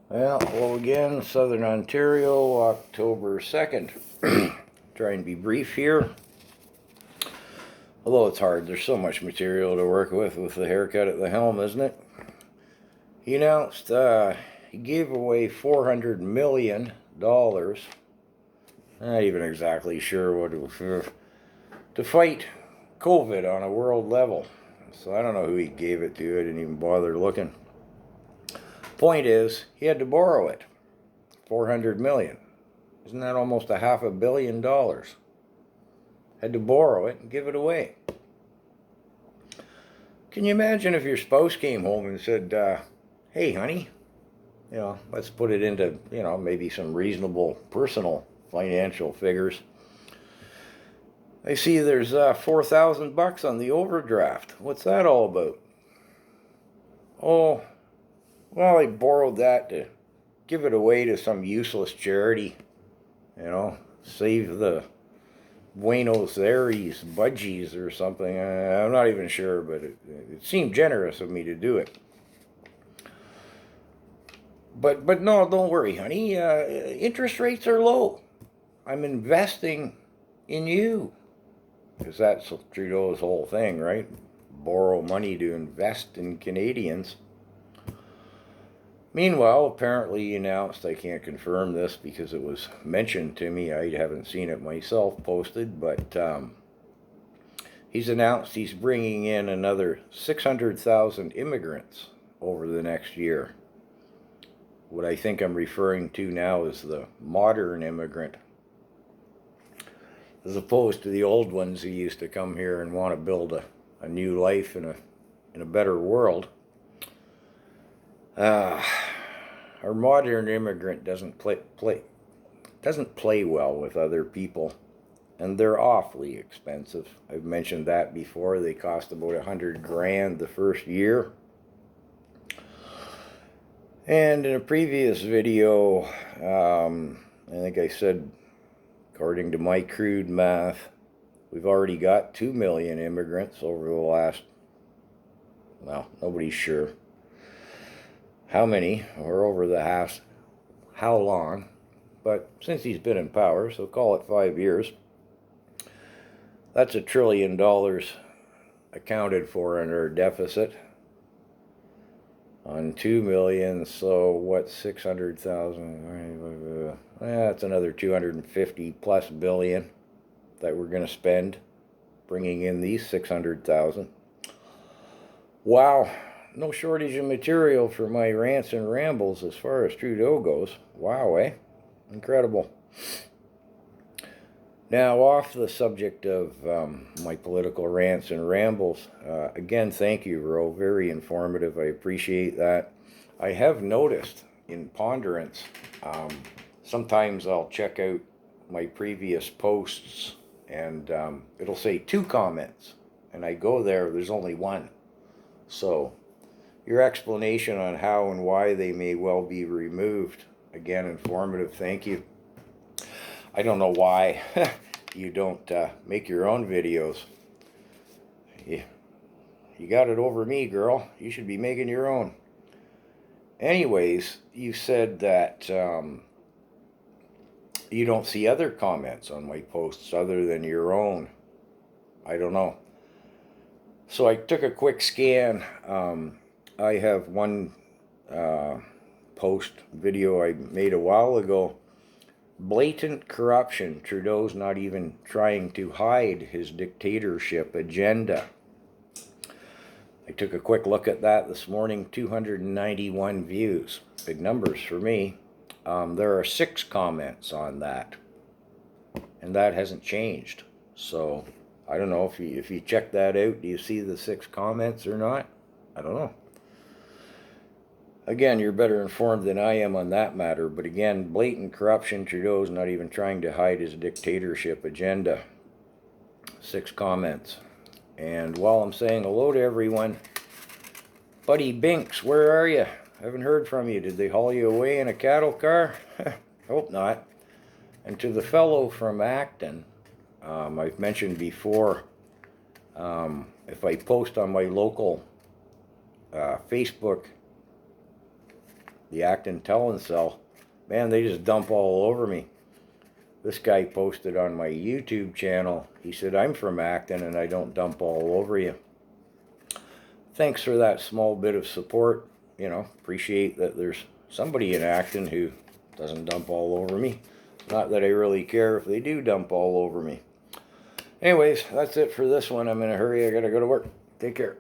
Well, hello again, Southern Ontario, October 2nd. Try and be brief here. Although it's hard, there's so much material to work with the haircut at the helm, isn't it? He announced he gave away $400 million. Not even exactly sure what it was, to fight COVID on a world level. So I don't know who he gave it to. I didn't even bother looking. Point is, he had to borrow it. $400 million. Isn't that almost $500 million? Had to borrow it and give it away. Can you imagine if your spouse came home and said, hey, honey, let's put it into, maybe some reasonable personal financial figures. I see there's $4,000 on the overdraft. What's that all about? Oh, well, I borrowed that to give it away to some useless charity. Save the Buenos Aires budgies or something. I'm not even sure, but it seemed generous of me to do it. But no, don't worry, honey. Interest rates are low. I'm investing in you. Because that's Trudeau's whole thing, right? Borrow money to invest in Canadians. Meanwhile, apparently he announced, I can't confirm this because it was mentioned to me, I haven't seen it myself posted, but he's announced he's bringing in another 600,000 immigrants over the next year. What I think I'm referring to now is the modern immigrant, as opposed to the old ones who used to come here and want to build a new life in a better world. Our modern immigrant doesn't play well with other people, and they're awfully expensive. I've mentioned that before. They cost about $100,000 the first year. And in a previous video, I think I said, according to my crude math, we've already got 2 million immigrants over the last, well, nobody's sure how many, or over the how long, but since he's been in power, so call it 5 years, that's $1 trillion accounted for in our deficit on 2 million. So what, 600,000? That's another 250 plus billion that we're going to spend bringing in these 600,000. Wow. No shortage of material for my rants and rambles as far as Trudeau goes. Wow, eh? Incredible. Now, off the subject of my political rants and rambles, again, thank you, Ro. Very informative. I appreciate that. I have noticed in ponderance, sometimes I'll check out my previous posts and it'll say 2 comments. And I go there's only 1. So your explanation on how and why they may well be removed, again, informative. Thank you. I don't know why you don't make your own videos. You got it over me, girl. You should be making your own. Anyways, you said that you don't see other comments on my posts other than your own. I don't know. So I took a quick scan. I have one post video I made a while ago. Blatant corruption. Trudeau's not even trying to hide his dictatorship agenda. I took a quick look at that this morning. 291 views. Big numbers for me. There are 6 comments on that. And that hasn't changed. So I don't know if you check that out. Do you see the 6 comments or not? I don't know. Again, you're better informed than I am on that matter, but again, blatant corruption. Trudeau's not even trying to hide his dictatorship agenda. 6 comments. And while I'm saying hello to everyone, Buddy Binks, where are you? Haven't heard from you. Did they haul you away in a cattle car? Hope not. And to the fellow from Acton, I've mentioned before, if I post on my local Facebook the Acton Telencell, man, they just dump all over me. This guy posted on my YouTube channel, he said, I'm from Acton and I don't dump all over you. Thanks for that small bit of support. You know, appreciate that there's somebody in Acton who doesn't dump all over me. Not that I really care if they do dump all over me. Anyways, that's it for this one. I'm in a hurry. I gotta go to work. Take care.